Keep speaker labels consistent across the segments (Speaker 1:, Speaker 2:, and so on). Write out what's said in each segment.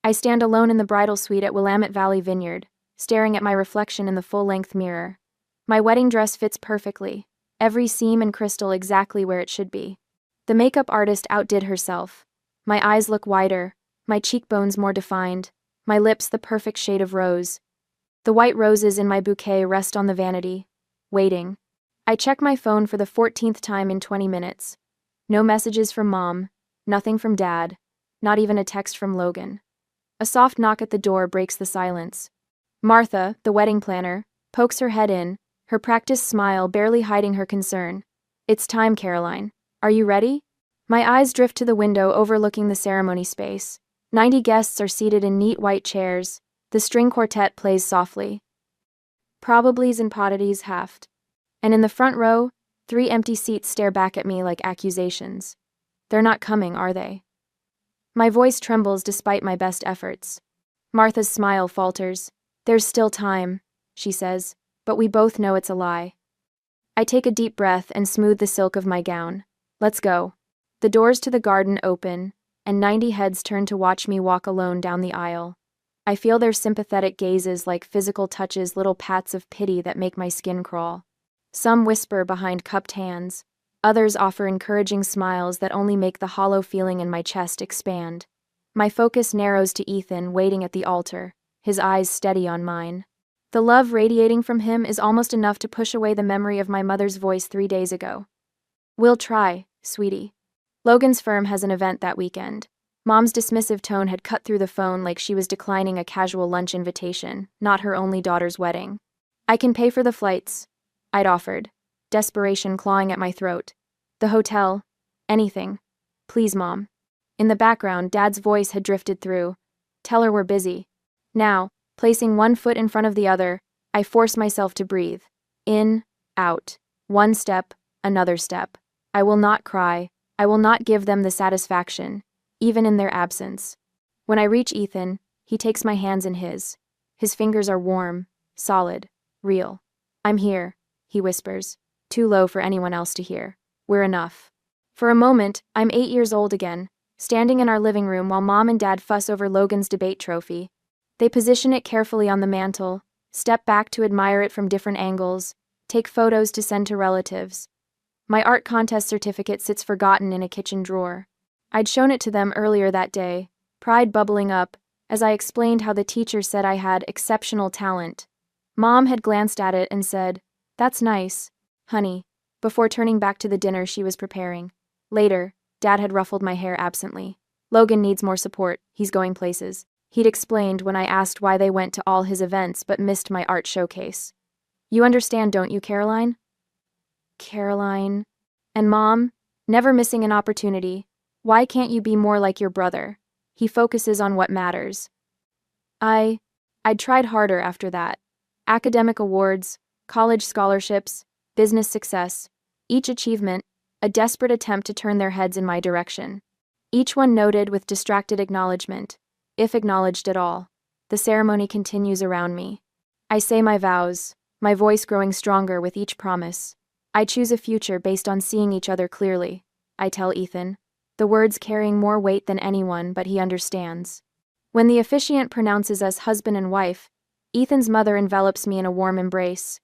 Speaker 1: I stand alone in the bridal suite at Willamette Valley Vineyard, staring at my reflection in the full-length mirror. My wedding dress fits perfectly, every seam and crystal exactly where it should be. The makeup artist outdid herself. My eyes look wider, my cheekbones more defined, my lips the perfect shade of rose. The white roses in my bouquet rest on the vanity, waiting. I check my phone for the 14th time in 20 minutes. No messages from Mom, nothing from Dad, not even a text from Logan. A soft knock at the door breaks the silence. Martha, the wedding planner, pokes her head in, her practiced smile barely hiding her concern. "It's time, Caroline. Are you ready?" My eyes drift to the window overlooking the ceremony space. 90 guests are seated in neat white chairs. The string quartet plays softly. Probablys and pottities haft. And in the front row, 3 empty seats stare back at me like accusations. They're not coming, are they? My voice trembles despite my best efforts. Martha's smile falters. "There's still time," she says, but we both know it's a lie. I take a deep breath and smooth the silk of my gown. Let's go. The doors to the garden open, and 90 heads turn to watch me walk alone down the aisle. I feel their sympathetic gazes like physical touches, little pats of pity that make my skin crawl. Some whisper behind cupped hands. Others offer encouraging smiles that only make the hollow feeling in my chest expand. My focus narrows to Ethan waiting at the altar, his eyes steady on mine. The love radiating from him is almost enough to push away the memory of my mother's voice 3 days ago. "We'll try, sweetie." Logan's firm has an event that weekend. Mom's dismissive tone had cut through the phone like she was declining a casual lunch invitation, not her only daughter's wedding. "I can pay for the flights," I'd offered, desperation clawing at my throat. "The hotel, anything. Please, Mom." In the background, Dad's voice had drifted through. "Tell her we're busy." Now, placing one foot in front of the other, I force myself to breathe. In, out. One step, another step. I will not cry. I will not give them the satisfaction, even in their absence. When I reach Ethan, he takes my hands in his. His fingers are warm, solid, real. "I'm here," he whispers, too low for anyone else to hear. "We're enough." For a moment, I'm 8 years old again, standing in our living room while Mom and Dad fuss over Logan's debate trophy. They position it carefully on the mantle, step back to admire it from different angles, take photos to send to relatives. My art contest certificate sits forgotten in a kitchen drawer. I'd shown it to them earlier that day, pride bubbling up, as I explained how the teacher said I had exceptional talent. Mom had glanced at it and said, "That's nice, honey," before turning back to the dinner she was preparing. Later, Dad had ruffled my hair absently. "Logan needs more support, he's going places," he'd explained when I asked why they went to all his events but missed my art showcase. "You understand, don't you, Caroline?" Caroline. And Mom, never missing an opportunity. "Why can't you be more like your brother? He focuses on what matters." I'd tried harder after that. Academic awards, college scholarships, business success. Each achievement, a desperate attempt to turn their heads in my direction. Each one noted with distracted acknowledgement, if acknowledged at all. The ceremony continues around me. I say my vows, my voice growing stronger with each promise. I choose a future based on seeing each other clearly, I tell Ethan, the words carrying more weight than anyone, but he understands. When the officiant pronounces us husband and wife, Ethan's mother envelops me in a warm embrace.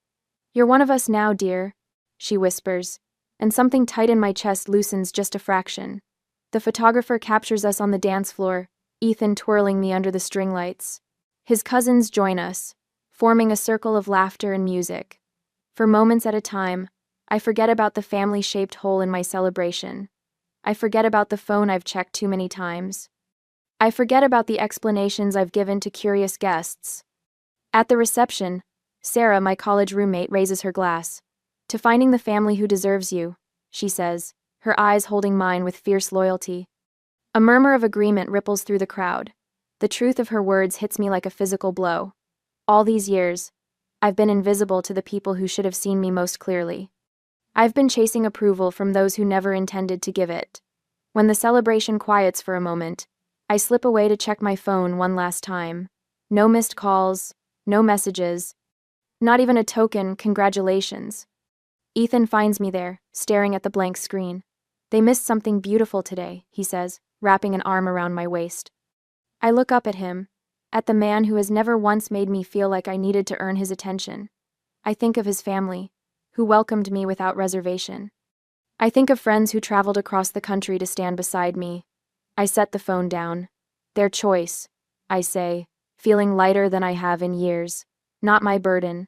Speaker 1: "You're one of us now, dear," she whispers, and something tight in my chest loosens just a fraction. The photographer captures us on the dance floor, Ethan twirling me under the string lights. His cousins join us, forming a circle of laughter and music. For moments at a time, I forget about the family-shaped hole in my celebration. I forget about the phone I've checked too many times. I forget about the explanations I've given to curious guests. At the reception, Sarah, my college roommate, raises her glass. "To finding the family who deserves you," she says, her eyes holding mine with fierce loyalty. A murmur of agreement ripples through the crowd. The truth of her words hits me like a physical blow. All these years, I've been invisible to the people who should have seen me most clearly. I've been chasing approval from those who never intended to give it. When the celebration quiets for a moment, I slip away to check my phone one last time. No missed calls, no messages, not even a token congratulations. Ethan finds me there, staring at the blank screen. "They missed something beautiful today," he says, wrapping an arm around my waist. I look up at him, at the man who has never once made me feel like I needed to earn his attention. I think of his family, who welcomed me without reservation. I think of friends who traveled across the country to stand beside me. I set the phone down. Their choice, I say, feeling lighter than I have in years, not my burden.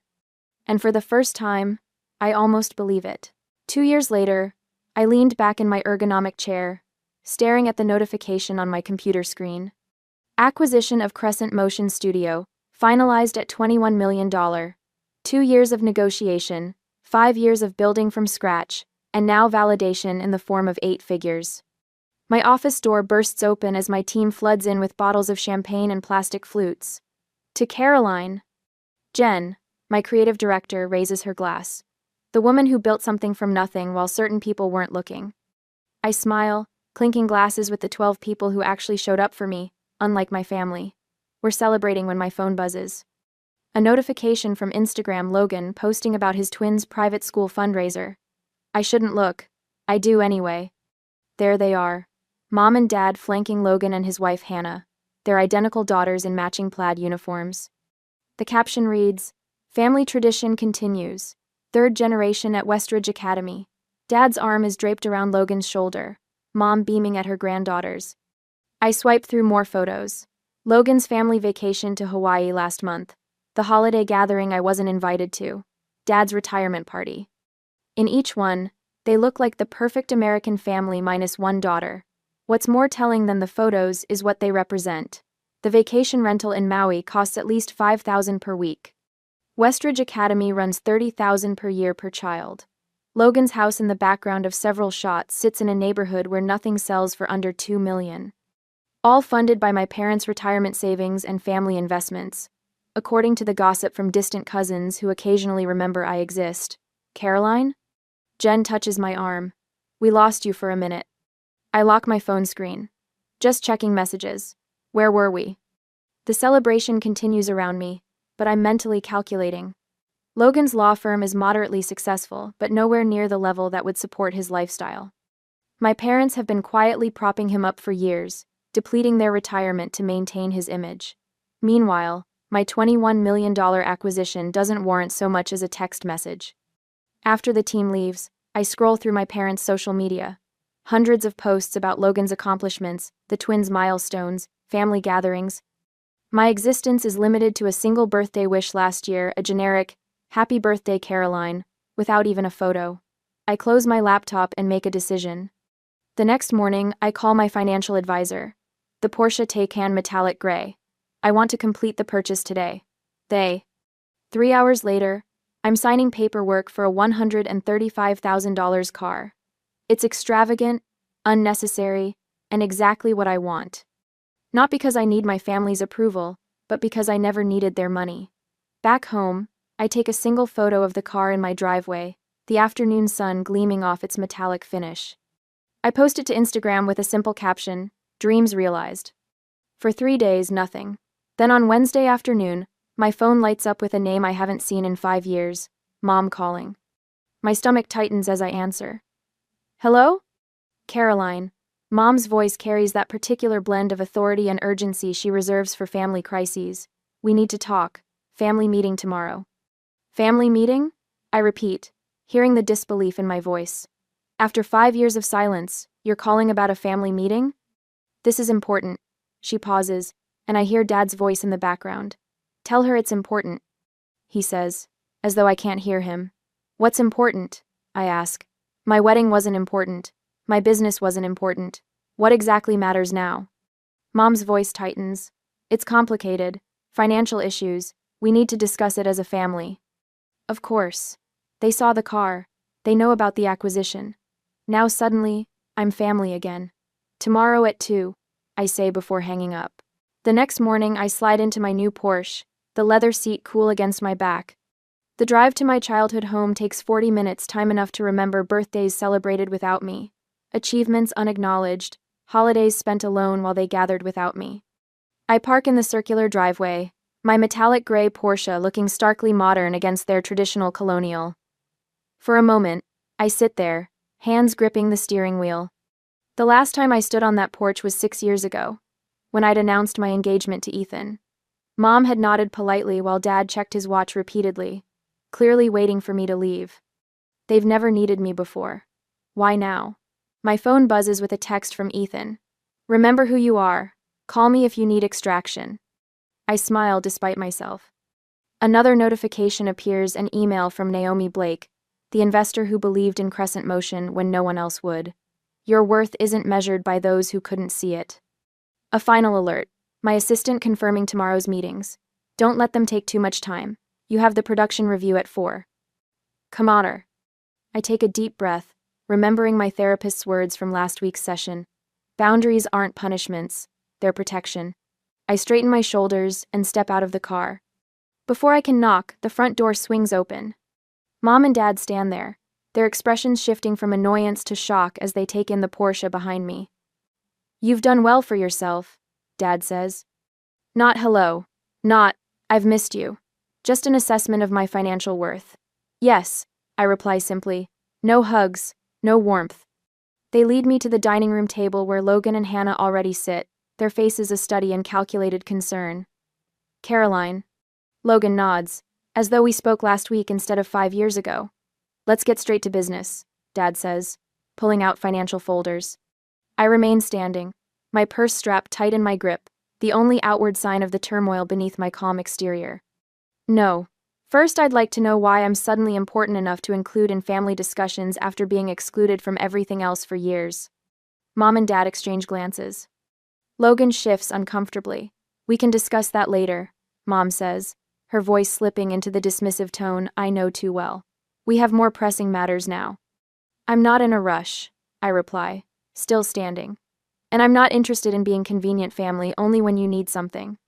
Speaker 1: And for the first time, I almost believe it. 2 years later, I leaned back in my ergonomic chair, staring at the notification on my computer screen. Acquisition of Crescent Motion Studio, finalized at $21 million. 2 years of negotiation, 5 years of building from scratch, and now validation in the form of 8 figures. My office door bursts open as my team floods in with bottles of champagne and plastic flutes. To Caroline. Jen, my creative director, raises her glass. The woman who built something from nothing while certain people weren't looking. I smile, clinking glasses with the 12 people who actually showed up for me, unlike my family. We're celebrating when my phone buzzes. A notification from Instagram Logan posting about his twins' private school fundraiser. I shouldn't look. I do anyway. There they are. Mom and Dad flanking Logan and his wife Hannah, their identical daughters in matching plaid uniforms. The caption reads, "Family tradition continues. 3rd generation at Westridge Academy." Dad's arm is draped around Logan's shoulder, Mom beaming at her granddaughters. I swipe through more photos. Logan's family vacation to Hawaii last month, the holiday gathering I wasn't invited to, Dad's retirement party. In each one, they look like the perfect American family minus one daughter. What's more telling than the photos is what they represent. The vacation rental in Maui costs at least $5,000 per week. Westridge Academy runs $30,000 per year per child. Logan's house in the background of several shots sits in a neighborhood where nothing sells for under $2 million. All funded by my parents' retirement savings and family investments, according to the gossip from distant cousins who occasionally remember I exist. Caroline? Jen touches my arm. We lost you for a minute. I lock my phone screen. Just checking messages. Where were we? The celebration continues around me, but I'm mentally calculating. Logan's law firm is moderately successful, but nowhere near the level that would support his lifestyle. My parents have been quietly propping him up for years, depleting their retirement to maintain his image. Meanwhile, my $21 million acquisition doesn't warrant so much as a text message. After the team leaves, I scroll through my parents' social media. Hundreds of posts about Logan's accomplishments, the twins' milestones, family gatherings. My existence is limited to a single birthday wish last year, a generic, "Happy birthday, Caroline," without even a photo. I close my laptop and make a decision. The next morning, I call my financial advisor. The Porsche Taycan Metallic Gray. I want to complete the purchase today. 3 hours later, I'm signing paperwork for a $135,000 car. It's extravagant, unnecessary, and exactly what I want. Not because I need my family's approval, but because I never needed their money. Back home, I take a single photo of the car in my driveway, the afternoon sun gleaming off its metallic finish. I post it to Instagram with a simple caption, "Dreams realized." For 3 days, nothing. Then on Wednesday afternoon, my phone lights up with a name I haven't seen in 5 years, Mom calling. My stomach tightens as I answer. "Hello?" Caroline. Mom's voice carries that particular blend of authority and urgency she reserves for family crises. "We need to talk. Family meeting tomorrow." "Family meeting?" I repeat, hearing the disbelief in my voice. "After 5 years of silence, you're calling about a family meeting?" "This is important." She pauses, and I hear Dad's voice in the background. "Tell her it's important," he says, as though I can't hear him. "What's important?" I ask. My wedding wasn't important. My business wasn't important. What exactly matters now? Mom's voice tightens. "It's complicated. Financial issues. We need to discuss it as a family." Of course. They saw the car. They know about the acquisition. Now suddenly, I'm family again. "Tomorrow at 2, I say before hanging up. The next morning, I slide into my new Porsche, the leather seat cool against my back. The drive to my childhood home takes 40 minutes, time enough to remember birthdays celebrated without me, achievements unacknowledged, holidays spent alone while they gathered without me. I park in the circular driveway, my metallic gray Porsche looking starkly modern against their traditional colonial. For a moment, I sit there, hands gripping the steering wheel. The last time I stood on that porch was 6 years ago. when I'd announced my engagement to Ethan. Mom had nodded politely while Dad checked his watch repeatedly, clearly waiting for me to leave. They've never needed me before. Why now? My phone buzzes with a text from Ethan. Remember who you are. Call me if you need extraction. I smile despite myself. Another notification appears, an email from Naomi Blake, the investor who believed in Crescent Motion when no one else would. Your worth isn't measured by those who couldn't see it. A final alert. My assistant confirming tomorrow's meetings. Don't let them take too much time. You have the production review at 4. Come on her. I take a deep breath, remembering my therapist's words from last week's session. Boundaries aren't punishments, they're protection. I straighten my shoulders and step out of the car. Before I can knock, the front door swings open. Mom and Dad stand there, their expressions shifting from annoyance to shock as they take in the Porsche behind me. You've done well for yourself, Dad says. Not hello. Not, I've missed you. Just an assessment of my financial worth. Yes, I reply simply. No hugs, no warmth. They lead me to the dining room table where Logan and Hannah already sit, their faces a study in calculated concern. Caroline. Logan nods, as though we spoke last week instead of 5 years ago. Let's get straight to business, Dad says, pulling out financial folders. I remain standing, my purse strapped tight in my grip, the only outward sign of the turmoil beneath my calm exterior. No. First, I'd like to know why I'm suddenly important enough to include in family discussions after being excluded from everything else for years. Mom and Dad exchange glances. Logan shifts uncomfortably. We can discuss that later, Mom says, her voice slipping into the dismissive tone I know too well. We have more pressing matters now. I'm not in a rush, I reply, still standing. And I'm not interested in being convenient family only when you need something.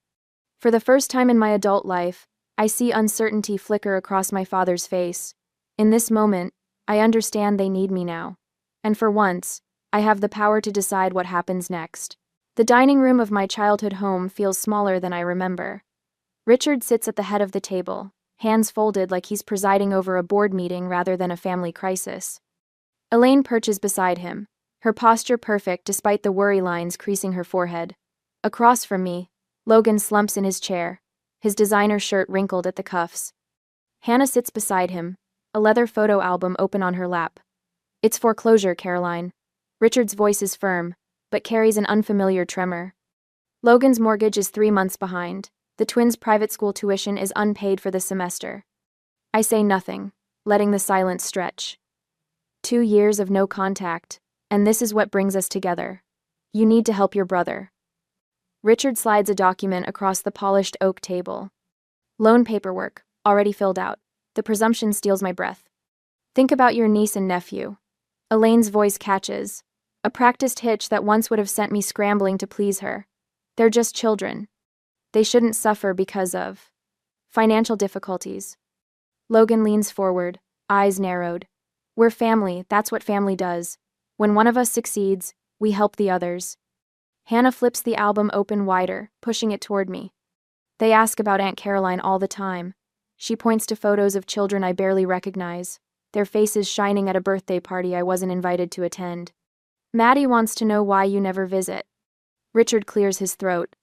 Speaker 1: For the first time in my adult life, I see uncertainty flicker across my father's face. In this moment, I understand they need me now. And for once, I have the power to decide what happens next. The dining room of my childhood home feels smaller than I remember. Richard sits at the head of the table, hands folded like he's presiding over a board meeting rather than a family crisis. Elaine perches beside him, her posture perfect despite the worry lines creasing her forehead. Across from me, Logan slumps in his chair, his designer shirt wrinkled at the cuffs. Hannah sits beside him, a leather photo album open on her lap. It's foreclosure, Caroline. Richard's voice is firm, but carries an unfamiliar tremor. Logan's mortgage is 3 months behind. The twins' private school tuition is unpaid for the semester. I say nothing, letting the silence stretch. 2 years of no contact, and this is what brings us together. You need to help your brother. Richard slides a document across the polished oak table. Loan paperwork, already filled out. The presumption steals my breath. Think about your niece and nephew. Elaine's voice catches, a practiced hitch that once would have sent me scrambling to please her. They're just children. They shouldn't suffer because of financial difficulties. Logan leans forward, eyes narrowed. We're family, that's what family does. When one of us succeeds, we help the others. Hannah flips the album open wider, pushing it toward me. They ask about Aunt Caroline all the time. She points to photos of children I barely recognize, their faces shining at a birthday party I wasn't invited to attend. Maddie wants to know why you never visit. Richard clears his throat.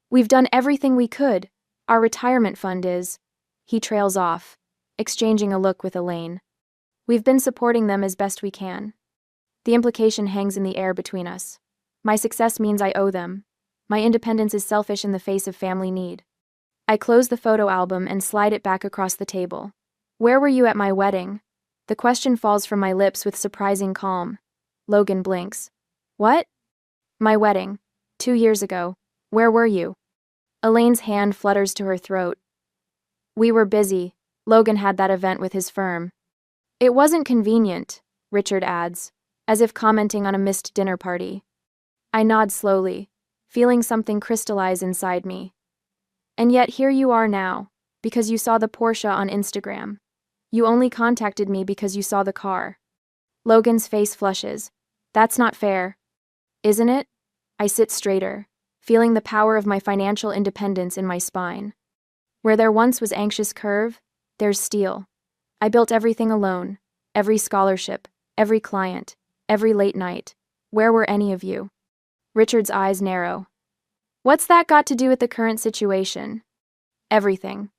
Speaker 1: We've done everything we could. Our retirement fund is. He trails off, exchanging a look with Elaine. We've been supporting them as best we can. The implication hangs in the air between us. My success means I owe them. My independence is selfish in the face of family need. I close the photo album and slide it back across the table. Where were you at my wedding? The question falls from my lips with surprising calm. Logan blinks. What? My wedding. 2 years ago. Where were you? Elaine's hand flutters to her throat. We were busy. Logan had that event with his firm. It wasn't convenient, Richard adds, as if commenting on a missed dinner party. I nod slowly, feeling something crystallize inside me. And yet here you are now, because you saw the Porsche on Instagram. You only contacted me because you saw the car. Logan's face flushes. That's not fair. Isn't it? I sit straighter, feeling the power of my financial independence in my spine. Where there once was anxious curve, there's steel. I built everything alone, every scholarship, every client, every late night. Where were any of you? Richard's eyes narrow. What's that got to do with the current situation? Everything.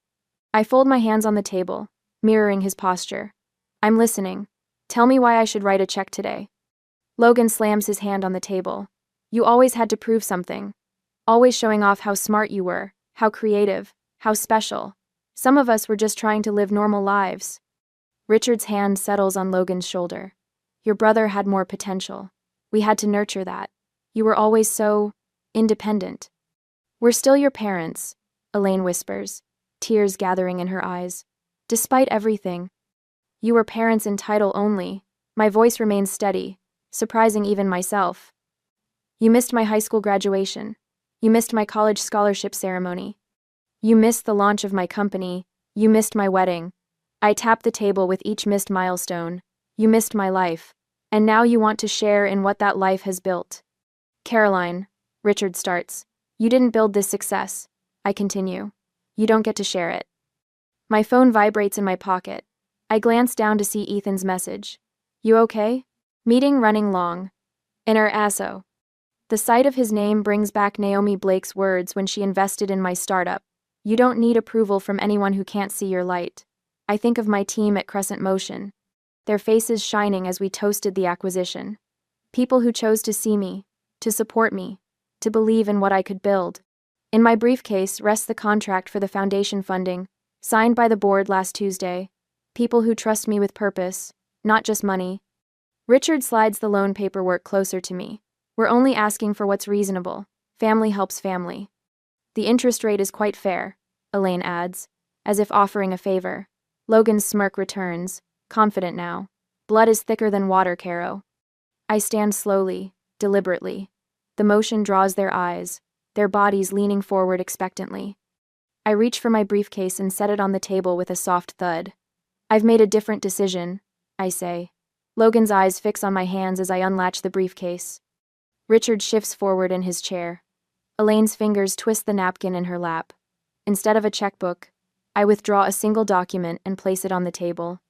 Speaker 1: I fold my hands on the table, mirroring his posture. I'm listening. Tell me why I should write a check today. Logan slams his hand on the table. You always had to prove something. Always showing off how smart you were, how creative, how special. Some of us were just trying to live normal lives. Richard's hand settles on Logan's shoulder. Your brother had more potential. We had to nurture that. You were always so independent. We're still your parents, Elaine whispers, tears gathering in her eyes. Despite everything, you were parents in title only. My voice remains steady, surprising even myself. You missed my high school graduation. You missed my college scholarship ceremony. You missed the launch of my company. You missed my wedding. I tap the table with each missed milestone. You missed my life. And now you want to share in what that life has built. Caroline, Richard starts. You didn't build this success. I continue. You don't get to share it. My phone vibrates in my pocket. I glance down to see Ethan's message. You okay? Meeting running long. Inner asso. The sight of his name brings back Naomi Blake's words when she invested in my startup. You don't need approval from anyone who can't see your light. I think of my team at Crescent Motion, their faces shining as we toasted the acquisition. People who chose to see me, to support me, to believe in what I could build. In my briefcase rests the contract for the foundation funding, signed by the board last Tuesday. People who trust me with purpose, not just money. Richard slides the loan paperwork closer to me. We're only asking for what's reasonable. Family helps family. The interest rate is quite fair, Elaine adds, as if offering a favor. Logan's smirk returns, confident now. Blood is thicker than water, Caro. I stand slowly, deliberately. The motion draws their eyes, their bodies leaning forward expectantly. I reach for my briefcase and set it on the table with a soft thud. I've made a different decision, I say. Logan's eyes fix on my hands as I unlatch the briefcase. Richard shifts forward in his chair. Elaine's fingers twist the napkin in her lap. Instead of a checkbook, I withdraw a single document and place it on the table.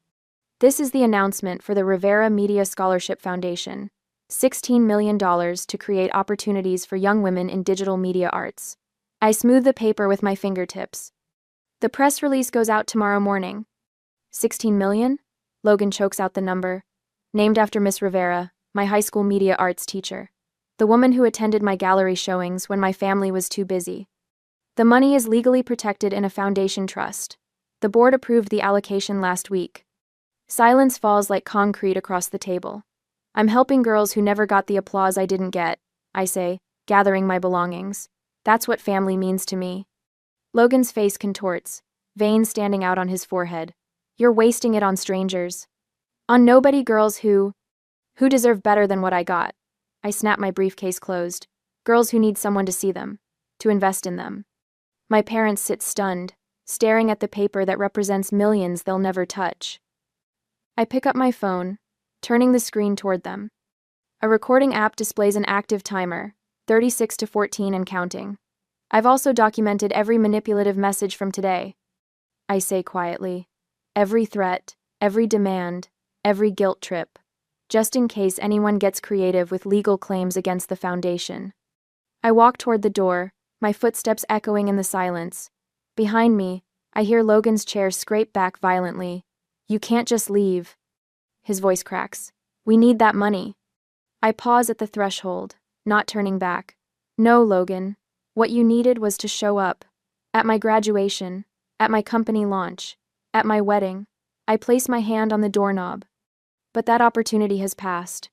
Speaker 1: This is the announcement for the Rivera Media Scholarship Foundation. $16 million to create opportunities for young women in digital media arts. I smooth the paper with my fingertips. The press release goes out tomorrow morning. 16 million? Logan chokes out the number. Named after Miss Rivera, my high school media arts teacher. The woman who attended my gallery showings when my family was too busy. The money is legally protected in a foundation trust. The board approved the allocation last week. Silence falls like concrete across the table. I'm helping girls who never got the applause I didn't get, I say, gathering my belongings. That's what family means to me. Logan's face contorts, veins standing out on his forehead. You're wasting it on strangers. On nobody girls who deserve better than what I got. I snap my briefcase closed. Girls who need someone to see them, to invest in them. My parents sit stunned, staring at the paper that represents millions they'll never touch. I pick up my phone, turning the screen toward them. A recording app displays an active timer, 36 to 14 and counting. I've also documented every manipulative message from today. I say quietly. Every threat, every demand, every guilt trip. Just in case anyone gets creative with legal claims against the foundation. I walk toward the door, my footsteps echoing in the silence. Behind me, I hear Logan's chair scrape back violently. You can't just leave. His voice cracks. We need that money. I pause at the threshold, not turning back. No, Logan. What you needed was to show up. At my graduation, at my company launch, at my wedding. I place my hand on the doorknob. But that opportunity has passed.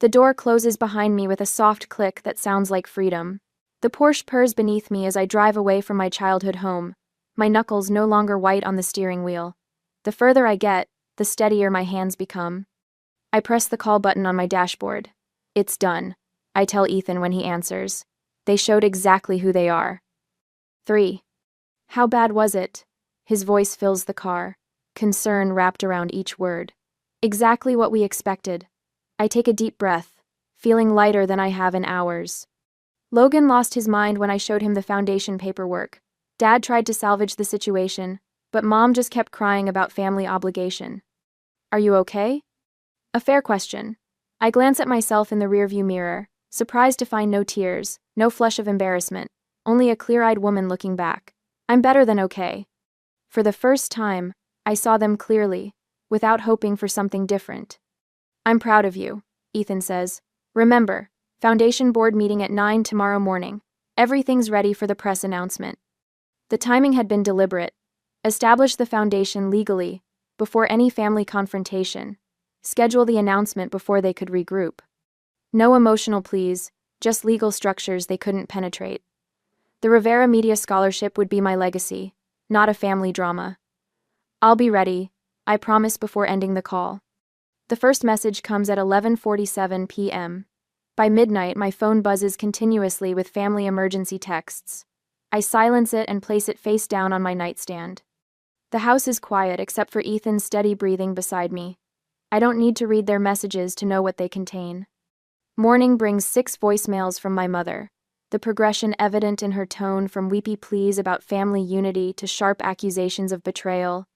Speaker 1: The door closes behind me with a soft click that sounds like freedom. The Porsche purrs beneath me as I drive away from my childhood home, my knuckles no longer white on the steering wheel. The further I get, the steadier my hands become. I press the call button on my dashboard. It's done, I tell Ethan when he answers. They showed exactly who they are. 3. How bad was it? His voice fills the car, concern wrapped around each word. Exactly what we expected. I take a deep breath, feeling lighter than I have in hours. Logan lost his mind when I showed him the foundation paperwork. Dad tried to salvage the situation, but Mom just kept crying about family obligation. Are you okay? A fair question. I glance at myself in the rearview mirror, surprised to find no tears, no flush of embarrassment. only a clear-eyed woman looking back. I'm better than okay. For the first time, I saw them clearly, without hoping for something different. I'm proud of you, Ethan says. Remember, Foundation Board meeting at 9 tomorrow morning. Everything's ready for the press announcement. The timing had been deliberate. Establish the foundation legally, before any family confrontation. Schedule the announcement before they could regroup. No emotional pleas, just legal structures they couldn't penetrate. The Rivera Media Scholarship would be my legacy, not a family drama. I'll be ready, I promise before ending the call. The first message comes at 11:47 p.m. By midnight, my phone buzzes continuously with family emergency texts. I silence it and place it face down on my nightstand. The house is quiet except for Ethan's steady breathing beside me. I don't need to read their messages to know what they contain. Morning brings 6 voicemails from my mother, the progression evident in her tone from weepy pleas about family unity to sharp accusations of betrayal,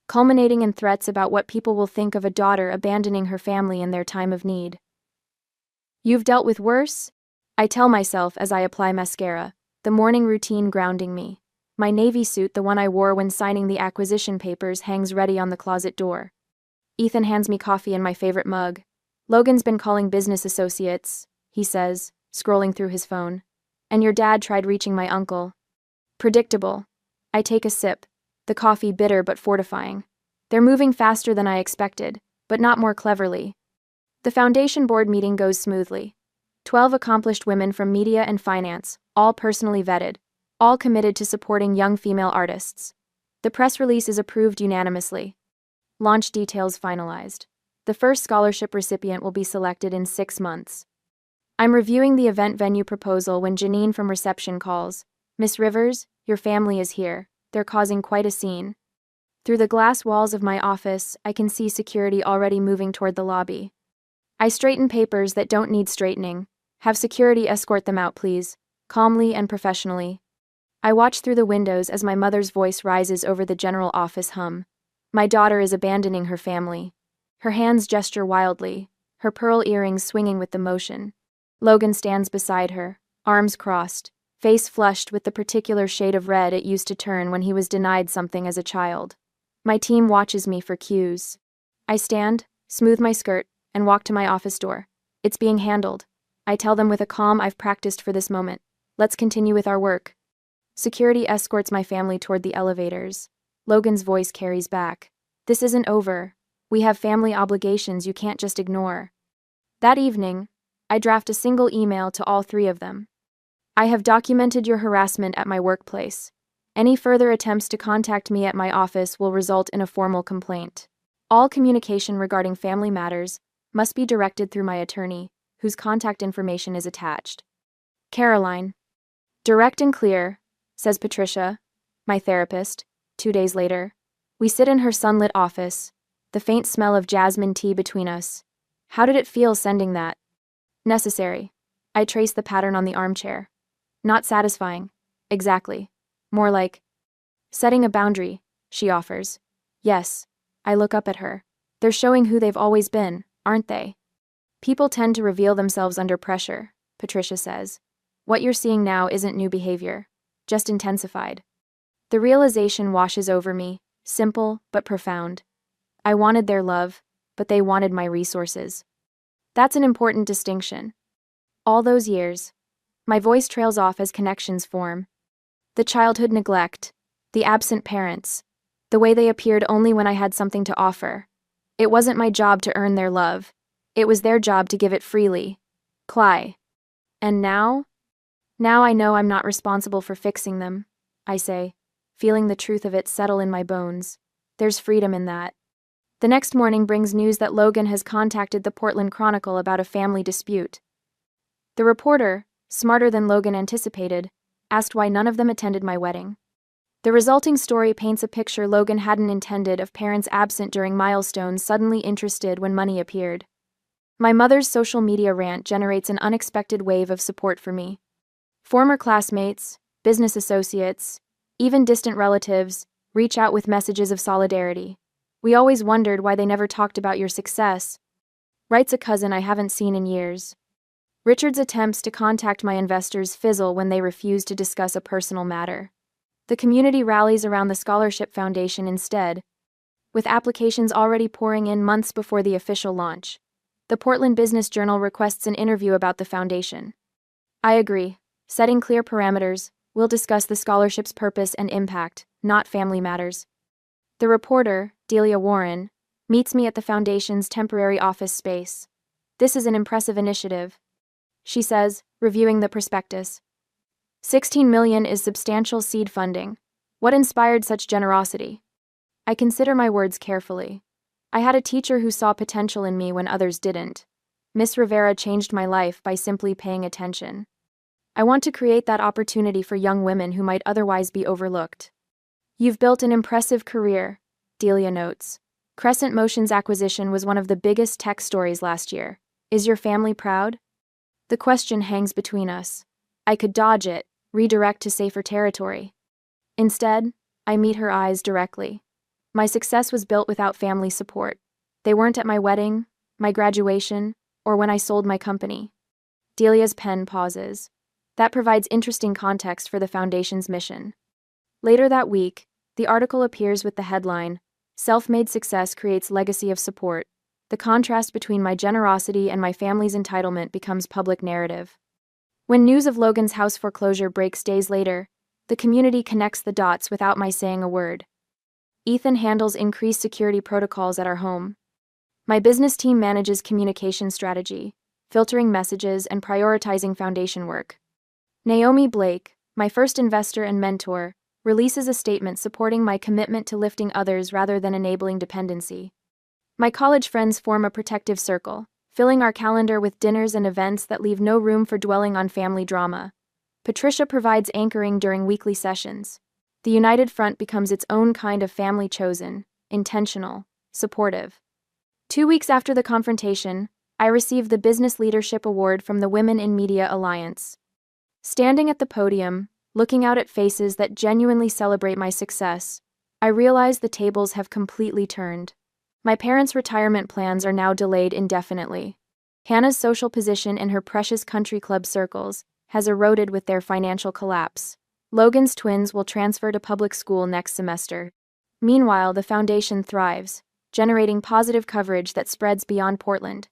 Speaker 1: culminating in threats about what people will think of a daughter abandoning her family in their time of need. You've dealt with worse? I tell myself as I apply mascara, the morning routine grounding me. My navy suit, the one I wore when signing the acquisition papers, hangs ready on the closet door. Ethan hands me coffee in my favorite mug. Logan's been calling business associates, he says, scrolling through his phone. And your dad tried reaching my uncle. Predictable. I take a sip, the coffee bitter but fortifying. They're moving faster than I expected, but not more cleverly. The Foundation Board meeting goes smoothly. 12 accomplished women from media and finance, all personally vetted, all committed to supporting young female artists. The press release is approved unanimously. Launch details finalized. The first scholarship recipient will be selected in 6 months. I'm reviewing the event venue proposal when Janine from reception calls. Miss Rivers, your family is here. They're causing quite a scene. Through the glass walls of my office, I can see security already moving toward the lobby. I straighten papers that don't need straightening. Have security escort them out, please, calmly and professionally. I watch through the windows as my mother's voice rises over the general office hum. My daughter is abandoning her family. Her hands gesture wildly, her pearl earrings swinging with the motion. Logan stands beside her, arms crossed, face flushed with the particular shade of red it used to turn when he was denied something as a child. My team watches me for cues. I stand, smooth my skirt, and walk to my office door. It's being handled. I tell them with a calm I've practiced for this moment. Let's continue with our work. Security escorts my family toward the elevators. Logan's voice carries back. This isn't over. We have family obligations you can't just ignore. That evening, I draft a single email to all 3 of them. I have documented your harassment at my workplace. Any further attempts to contact me at my office will result in a formal complaint. All communication regarding family matters must be directed through my attorney, whose contact information is attached. Caroline. Direct and clear, says Patricia, my therapist, 2 days later. We sit in her sunlit office, the faint smell of jasmine tea between us. How did it feel sending that? Necessary. I trace the pattern on the armchair. Not satisfying. Exactly. More like setting a boundary, she offers. Yes. I look up at her. They're showing who they've always been, aren't they? People tend to reveal themselves under pressure, Patricia says. What you're seeing now isn't new behavior, just intensified. The realization washes over me, simple but profound. I wanted their love, but they wanted my resources. That's an important distinction. All those years. My voice trails off as connections form. The childhood neglect, the absent parents, the way they appeared only when I had something to offer. It wasn't my job to earn their love. It was their job to give it freely. Cly. And now? Now I know I'm not responsible for fixing them, I say, feeling the truth of it settle in my bones. There's freedom in that. The next morning brings news that Logan has contacted the Portland Chronicle about a family dispute. The reporter, smarter than Logan anticipated, asked why none of them attended my wedding. The resulting story paints a picture Logan hadn't intended of parents absent during milestones suddenly interested when money appeared. My mother's social media rant generates an unexpected wave of support for me. Former classmates, business associates, even distant relatives reach out with messages of solidarity. We always wondered why they never talked about your success, writes a cousin I haven't seen in years. Richard's attempts to contact my investors fizzle when they refuse to discuss a personal matter. The community rallies around the Scholarship Foundation instead, with applications already pouring in months before the official launch. The Portland Business Journal requests an interview about the foundation. I agree. Setting clear parameters, we'll discuss the scholarship's purpose and impact, not family matters. The reporter, Delia Warren, meets me at the foundation's temporary office space. This is an impressive initiative, she says, reviewing the prospectus. $16 million is substantial seed funding. What inspired such generosity? I consider my words carefully. I had a teacher who saw potential in me when others didn't. Miss Rivera changed my life by simply paying attention. I want to create that opportunity for young women who might otherwise be overlooked. You've built an impressive career, Delia notes. Crescent Motion's acquisition was one of the biggest tech stories last year. Is your family proud? The question hangs between us. I could dodge it, redirect to safer territory. Instead, I meet her eyes directly. My success was built without family support. They weren't at my wedding, my graduation, or when I sold my company. Delia's pen pauses. That provides interesting context for the foundation's mission. Later that week, the article appears with the headline, "Self-Made Success Creates Legacy of Support." The contrast between my generosity and my family's entitlement becomes public narrative. When news of Logan's house foreclosure breaks days later, the community connects the dots without my saying a word. Ethan handles increased security protocols at our home. My business team manages communication strategy, filtering messages and prioritizing foundation work. Naomi Blake, my first investor and mentor, releases a statement supporting my commitment to lifting others rather than enabling dependency. My college friends form a protective circle, filling our calendar with dinners and events that leave no room for dwelling on family drama. Patricia provides anchoring during weekly sessions. The United Front becomes its own kind of family, chosen, intentional, supportive. 2 weeks after the confrontation, I received the Business Leadership Award from the Women in Media Alliance. Standing at the podium, looking out at faces that genuinely celebrate my success, I realize the tables have completely turned. My parents' retirement plans are now delayed indefinitely. Hannah's social position in her precious country club circles has eroded with their financial collapse. Logan's twins will transfer to public school next semester. Meanwhile, the foundation thrives, generating positive coverage that spreads beyond Portland.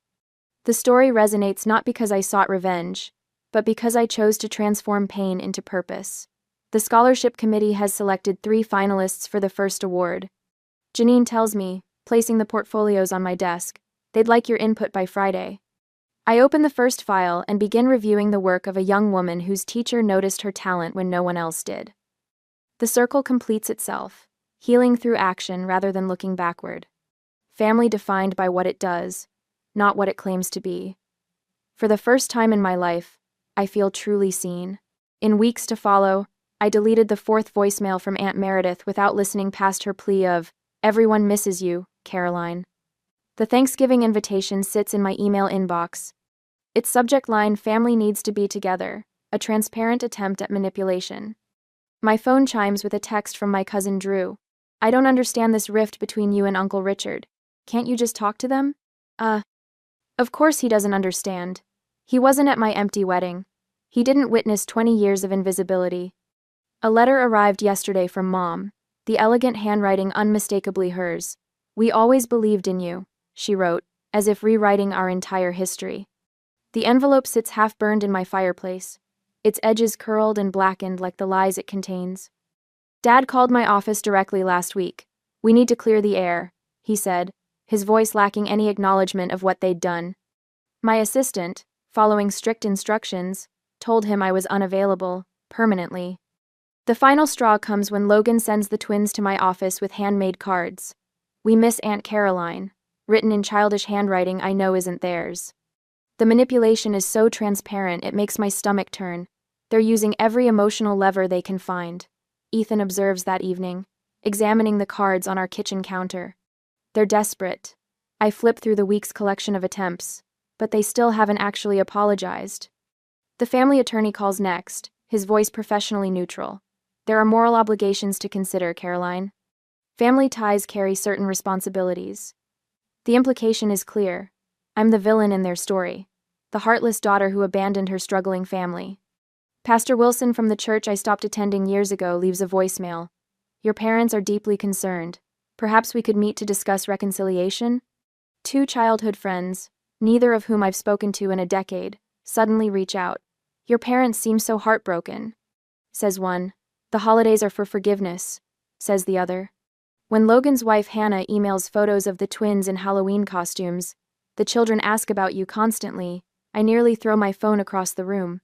Speaker 1: The story resonates not because I sought revenge, but because I chose to transform pain into purpose. The scholarship committee has selected 3 finalists for the first award. Janine tells me, placing the portfolios on my desk, they'd like your input by Friday. I open the first file and begin reviewing the work of a young woman whose teacher noticed her talent when no one else did. The circle completes itself, healing through action rather than looking backward. Family defined by what it does, not what it claims to be. For the first time in my life, I feel truly seen. In weeks to follow, I deleted the 4th voicemail from Aunt Meredith without listening past her plea of, "Everyone misses you, Caroline." The Thanksgiving invitation sits in my email inbox. Its subject line, "Family needs to be together," a transparent attempt at manipulation. My phone chimes with a text from my cousin Drew. "I don't understand this rift between you and Uncle Richard. Can't you just talk to them?" Of course he doesn't understand. He wasn't at my empty wedding. He didn't witness 20 years of invisibility. A letter arrived yesterday from Mom, the elegant handwriting unmistakably hers. "We always believed in you," she wrote, as if rewriting our entire history. The envelope sits half-burned in my fireplace, its edges curled and blackened like the lies it contains. "Dad called my office directly last week. We need to clear the air," he said, his voice lacking any acknowledgement of what they'd done. My assistant, following strict instructions, told him I was unavailable, permanently. The final straw comes when Logan sends the twins to my office with handmade cards. "We miss Aunt Caroline," written in childish handwriting I know isn't theirs. The manipulation is so transparent it makes my stomach turn. They're using every emotional lever they can find. Ethan observes that evening, examining the cards on our kitchen counter. They're desperate. I flip through the week's collection of attempts, but they still haven't actually apologized. The family attorney calls next, his voice professionally neutral. "There are moral obligations to consider, Caroline. Family ties carry certain responsibilities." The implication is clear. I'm the villain in their story. the heartless daughter who abandoned her struggling family. Pastor Wilson from the church I stopped attending years ago leaves a voicemail. Your parents are deeply concerned. Perhaps we could meet to discuss reconciliation? Two childhood friends, neither of whom I've spoken to in a decade, suddenly reach out. Your parents seem so heartbroken, says one. The holidays are for forgiveness, says the other. When Logan's wife Hannah emails photos of the twins in Halloween costumes, the children ask about you constantly, I nearly throw my phone across the room.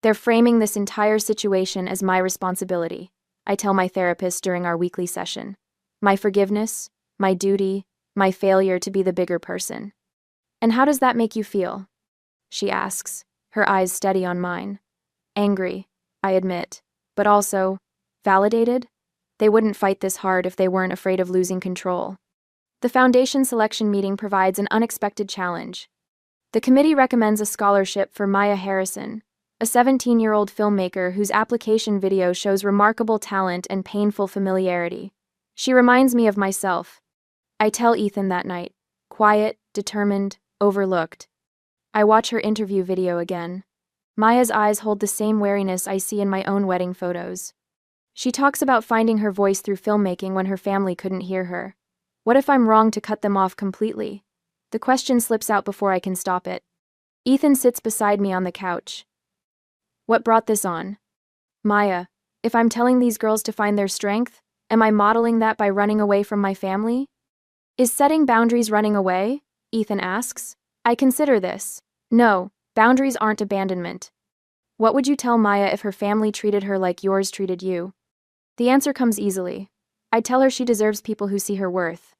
Speaker 1: They're framing this entire situation as my responsibility, I tell my therapist during our weekly session. My forgiveness, my duty, my failure to be the bigger person. And how does that make you feel? She asks, her eyes steady on mine. Angry, I admit, but also, validated? They wouldn't fight this hard if they weren't afraid of losing control. The foundation selection meeting provides an unexpected challenge. The committee recommends a scholarship for Maya Harrison, a 17-year-old filmmaker whose application video shows remarkable talent and painful familiarity. She reminds me of myself. I tell Ethan that night, quiet, determined, overlooked. I watch her interview video again. Maya's eyes hold the same wariness I see in my own wedding photos. She talks about finding her voice through filmmaking when her family couldn't hear her. What if I'm wrong to cut them off completely? The question slips out before I can stop it. Ethan sits beside me on the couch. What brought this on? Maya, if I'm telling these girls to find their strength, am I modeling that by running away from my family? Is setting boundaries running away? Ethan asks. I consider this. No, boundaries aren't abandonment. What would you tell Maya if her family treated her like yours treated you? The answer comes easily. I'd tell her she deserves people who see her worth.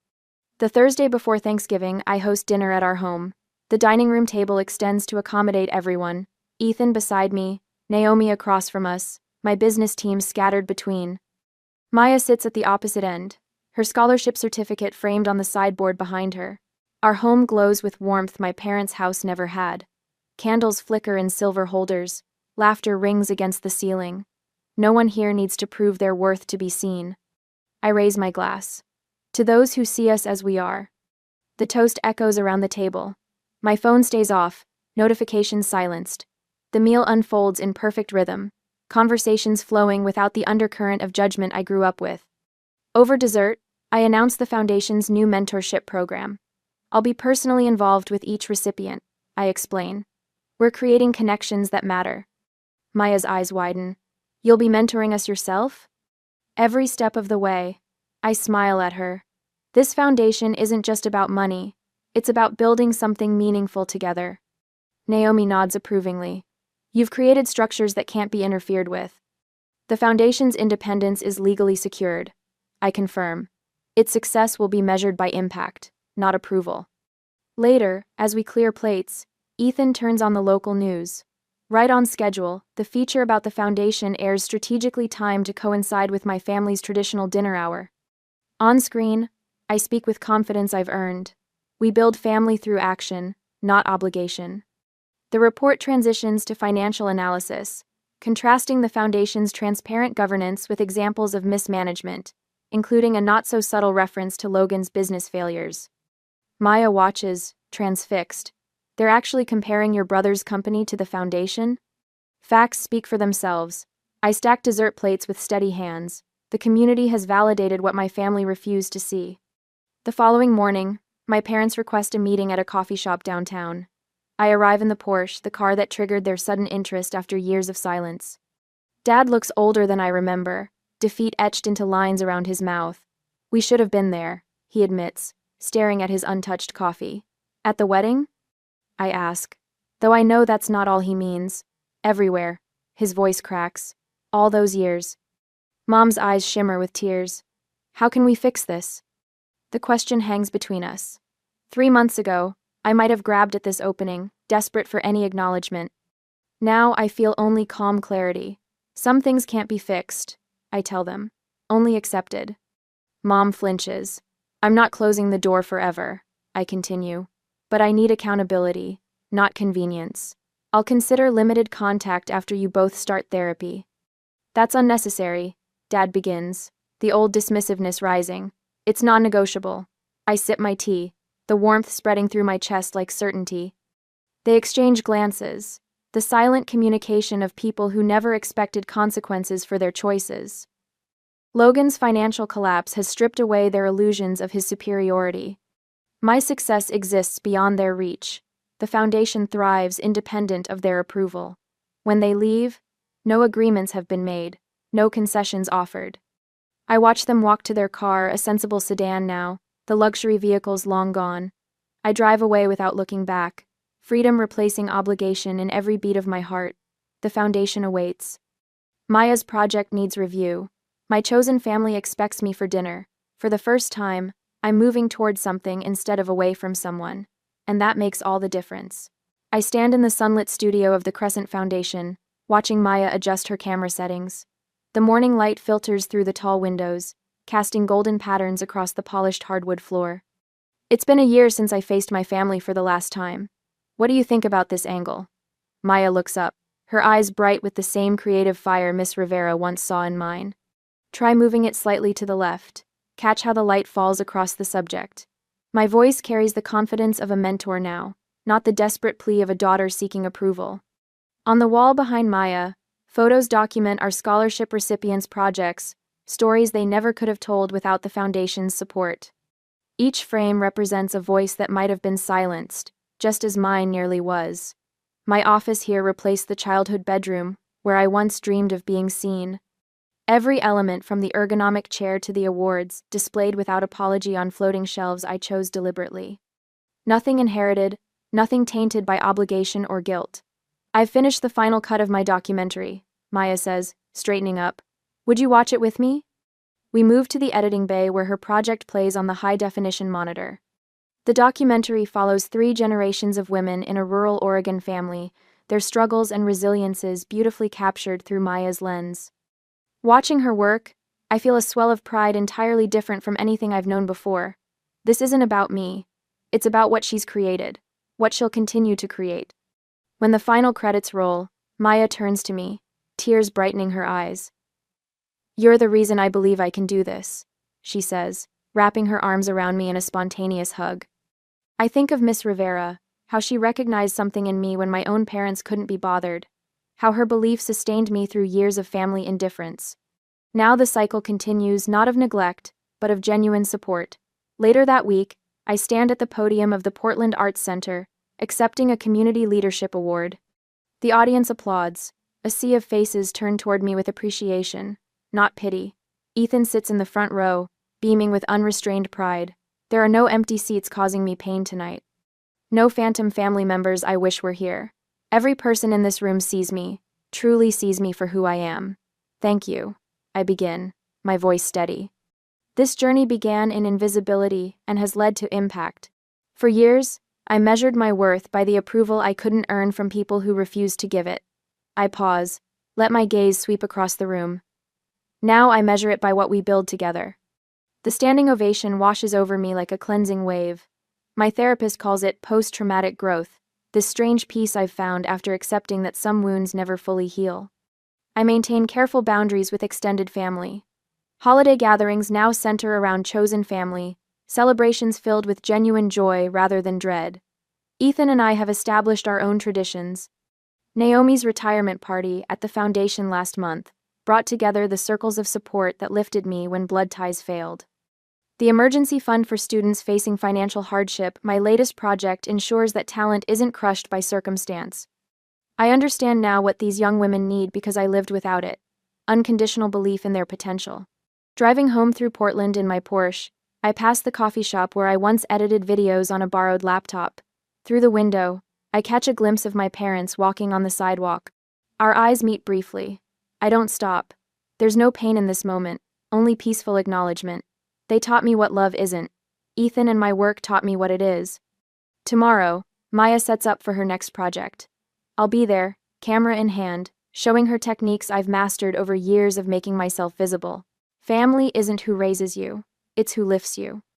Speaker 1: The Thursday before Thanksgiving, I host dinner at our home. The dining room table extends to accommodate everyone. Ethan beside me, Naomi across from us, my business team scattered between. Maya sits at the opposite end, her scholarship certificate framed on the sideboard behind her. Our home glows with warmth my parents' house never had. Candles flicker in silver holders, laughter rings against the ceiling. No one here needs to prove their worth to be seen. I raise my glass. To those who see us as we are. The toast echoes around the table. My phone stays off, notifications silenced. The meal unfolds in perfect rhythm, conversations flowing without the undercurrent of judgment I grew up with. Over dessert, I announce the Foundation's new mentorship program. I'll be personally involved with each recipient, I explain. We're creating connections that matter. Maya's eyes widen. You'll be mentoring us yourself? Every step of the way. I smile at her. This foundation isn't just about money. It's about building something meaningful together. Naomi nods approvingly. You've created structures that can't be interfered with. The foundation's independence is legally secured. I confirm. Its success will be measured by impact, not approval. Later, as we clear plates, Ethan turns on the local news. Right on schedule, the feature about the foundation airs strategically timed to coincide with my family's traditional dinner hour. On screen, I speak with confidence I've earned. We build family through action, not obligation. The report transitions to financial analysis, contrasting the foundation's transparent governance with examples of mismanagement, including a not-so-subtle reference to Logan's business failures. Maya watches, transfixed. They're actually comparing your brother's company to the foundation? Facts speak for themselves. I stack dessert plates with steady hands. The community has validated what my family refused to see. The following morning, my parents request a meeting at a coffee shop downtown. I arrive in the Porsche, the car that triggered their sudden interest after years of silence. Dad looks older than I remember, defeat etched into lines around his mouth. We should have been there, he admits, staring at his untouched coffee. At the wedding? I ask, though I know that's not all he means. Everywhere. His voice cracks. All those years. Mom's eyes shimmer with tears. How can we fix this? The question hangs between us. 3 months ago, I might have grabbed at this opening, desperate for any acknowledgement. Now I feel only calm clarity. Some things can't be fixed, I tell them. Only accepted. Mom flinches. I'm not closing the door forever, I continue. But I need accountability, not convenience. I'll consider limited contact after you both start therapy. That's unnecessary, Dad begins, the old dismissiveness rising. It's non-negotiable. I sip my tea, the warmth spreading through my chest like certainty. They exchange glances, the silent communication of people who never expected consequences for their choices. Logan's financial collapse has stripped away their illusions of his superiority. My success exists beyond their reach. The foundation thrives independent of their approval. When they leave, no agreements have been made, no concessions offered. I watch them walk to their car, a sensible sedan now, the luxury vehicles long gone. I drive away without looking back, freedom replacing obligation in every beat of my heart. The foundation awaits. Maya's project needs review. My chosen family expects me for dinner. For the first time, I'm moving toward something instead of away from someone, and that makes all the difference. I stand in the sunlit studio of the Crescent Foundation, watching Maya adjust her camera settings. The morning light filters through the tall windows, casting golden patterns across the polished hardwood floor. It's been a year since I faced my family for the last time. What do you think about this angle? Maya looks up, her eyes bright with the same creative fire Miss Rivera once saw in mine. Try moving it slightly to the left. Catch how the light falls across the subject. My voice carries the confidence of a mentor now, not the desperate plea of a daughter seeking approval. On the wall behind Maya, photos document our scholarship recipients' projects, stories they never could have told without the Foundation's support. Each frame represents a voice that might have been silenced, just as mine nearly was. My office here replaced the childhood bedroom, where I once dreamed of being seen. Every element from the ergonomic chair to the awards, displayed without apology on floating shelves, I chose deliberately. Nothing inherited, nothing tainted by obligation or guilt. I've finished the final cut of my documentary, Maya says, straightening up. Would you watch it with me? We move to the editing bay where her project plays on the high-definition monitor. The documentary follows 3 generations of women in a rural Oregon family, their struggles and resiliences beautifully captured through Maya's lens. Watching her work, I feel a swell of pride entirely different from anything I've known before. This isn't about me. It's about what she's created, what she'll continue to create. When the final credits roll, Maya turns to me, tears brightening her eyes. You're the reason I believe I can do this, she says, wrapping her arms around me in a spontaneous hug. I think of Miss Rivera, how she recognized something in me when my own parents couldn't be bothered, how her belief sustained me through years of family indifference. Now the cycle continues, not of neglect, but of genuine support. Later that week, I stand at the podium of the Portland Arts Center, accepting a Community Leadership Award. The audience applauds. A sea of faces turn toward me with appreciation, not pity. Ethan sits in the front row, beaming with unrestrained pride. There are no empty seats causing me pain tonight. No phantom family members I wish were here. Every person in this room sees me, truly sees me for who I am. Thank you. I begin, my voice steady. This journey began in invisibility and has led to impact. For years, I measured my worth by the approval I couldn't earn from people who refused to give it. I pause, let my gaze sweep across the room. Now I measure it by what we build together. The standing ovation washes over me like a cleansing wave. My therapist calls it post-traumatic growth, this strange peace I've found after accepting that some wounds never fully heal. I maintain careful boundaries with extended family. Holiday gatherings now center around chosen family, celebrations filled with genuine joy rather than dread. Ethan and I have established our own traditions. Naomi's retirement party at the foundation last month brought together the circles of support that lifted me when blood ties failed. The emergency fund for students facing financial hardship, my latest project, ensures that talent isn't crushed by circumstance. I understand now what these young women need because I lived without it: unconditional belief in their potential. Driving home through Portland in my Porsche, I pass the coffee shop where I once edited videos on a borrowed laptop. Through the window, I catch a glimpse of my parents walking on the sidewalk. Our eyes meet briefly. I don't stop. There's no pain in this moment, only peaceful acknowledgement. They taught me what love isn't. Ethan and my work taught me what it is. Tomorrow, Maya sets up for her next project. I'll be there, camera in hand, showing her techniques I've mastered over years of making myself visible. Family isn't who raises you, it's who lifts you.